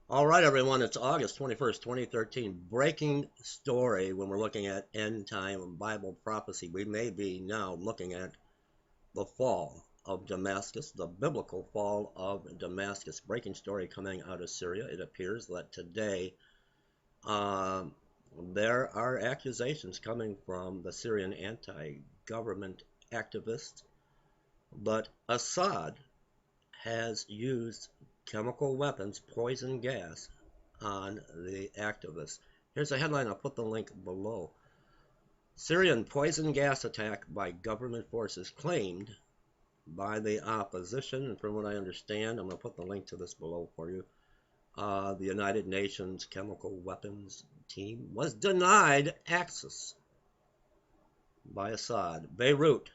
All right, everyone, it's August 21st, 2013. Breaking story when we're looking at end time Bible prophecy. We may be now looking at the fall of Damascus, the biblical fall of Damascus. Breaking story coming out of Syria. It appears that today um, there are accusations coming from the Syrian anti government activists, but Assad has used chemical weapons, poison gas, on the activists. Here's a headline, I'll put the link below. Syrian poison gas attack by government forces claimed by the opposition. And from what I understand, I'm going to put the link to this below for you. The United Nations chemical weapons team was denied access by Assad. Beirut,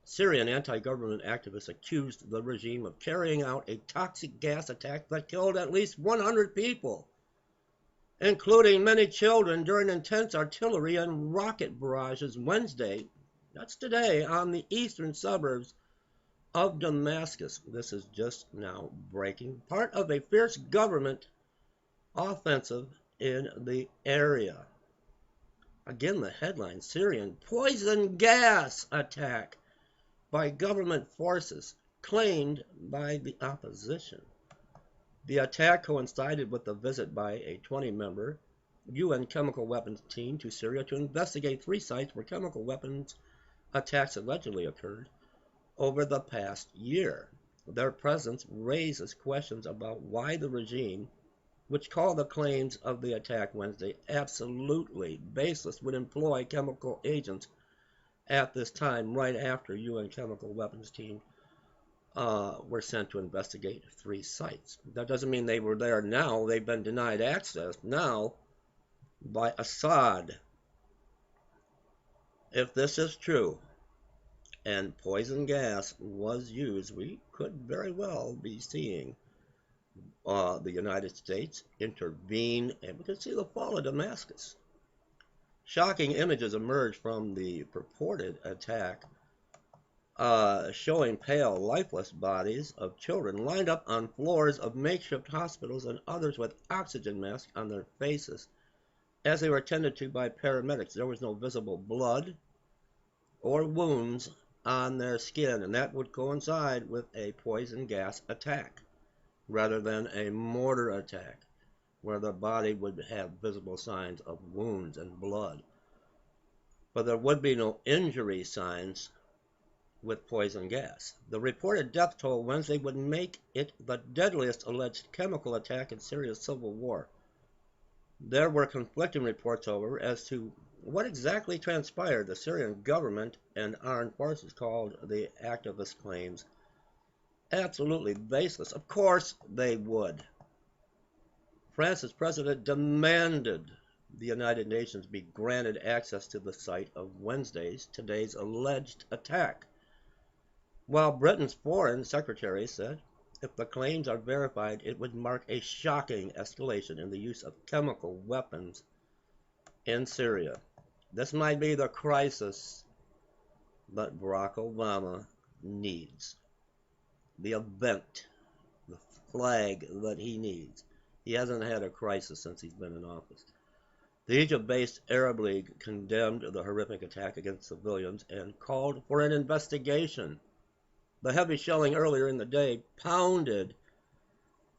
Syrian anti-government activists accused the regime of carrying out a toxic gas attack that killed at least 100 people, including many children, during intense artillery and rocket barrages Wednesday, that's today, on the eastern suburbs of Damascus. This is just now breaking, part of a fierce government offensive in the area. Again, the headline, Syrian poison gas attack by government forces claimed by the opposition. The attack coincided with the visit by a 20-member UN chemical weapons team to Syria to investigate 3 sites where chemical weapons attacks allegedly occurred over the past year. Their presence raises questions about why the regime, which called the claims of the attack Wednesday absolutely baseless, would employ chemical agents at this time, right after UN chemical weapons team were sent to investigate 3 sites. That doesn't mean they were there now. They've been denied access now by Assad. If this is true and poison gas was used, we could very well be seeing the United States intervene, and we could see the fall of Damascus. Shocking images emerged from the purported attack, showing pale, lifeless bodies of children lined up on floors of makeshift hospitals and others with oxygen masks on their faces as they were attended to by paramedics. There was no visible blood or wounds on their skin, and that would coincide with a poison gas attack rather than a mortar attack where the body would have visible signs of wounds and blood. But there would be no injury signs with poison gas. The reported death toll Wednesday would make it the deadliest alleged chemical attack in Syria's civil war. There were conflicting reports, however, as to what exactly transpired. The Syrian government and armed forces called the activist claims absolutely baseless. Of course they would. France's president demanded the United Nations be granted access to the site of today's alleged attack, while Britain's foreign secretary said if the claims are verified, it would mark a shocking escalation in the use of chemical weapons in Syria. This might be the crisis that Barack Obama needs, the event, the flag that he needs. He hasn't had a crisis since he's been in office. The Egypt-based Arab League condemned the horrific attack against civilians and called for an investigation. The heavy shelling earlier in the day pounded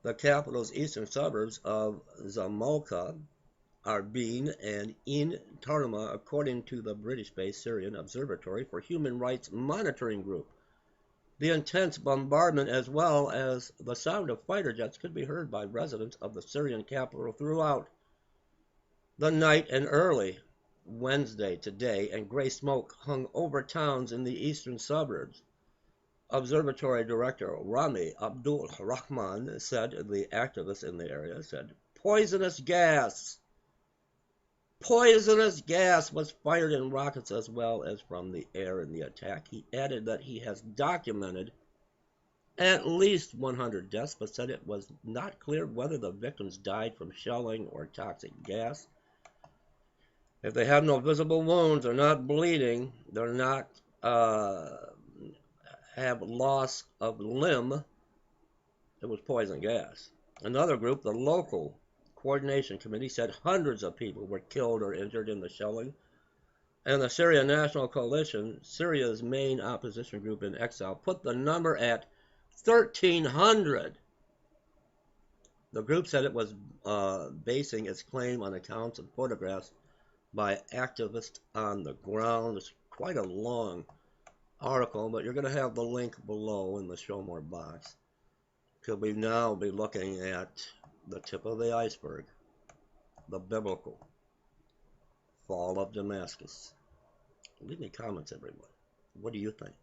the capital's eastern suburbs of Zamalka, Arbil, and In Tarma, according to the British-based Syrian Observatory for Human Rights Monitoring Group. The intense bombardment, as well as the sound of fighter jets, could be heard by residents of the Syrian capital throughout the night and early Wednesday today, and gray smoke hung over towns in the eastern suburbs. Observatory Director Rami Abdul Rahman said the activists in the area said poisonous gas was fired in rockets as well as from the air in the attack. He added that he has documented at least 100 deaths, but said it was not clear whether the victims died from shelling or toxic gas. If they have no visible wounds, they're not bleeding, they're not have loss of limb, it was poison gas. Another group, the Local Coordination Committee, said hundreds of people were killed or injured in the shelling. And the Syrian National Coalition, Syria's main opposition group in exile, put the number at 1,300. The group said it was basing its claim on accounts and photographs by activists on the ground. It's quite a long article, but you're going to have the link below in the Show More box. Because we now be looking at the tip of the iceberg, the biblical fall of Damascus. Leave me comments, everyone. What do you think?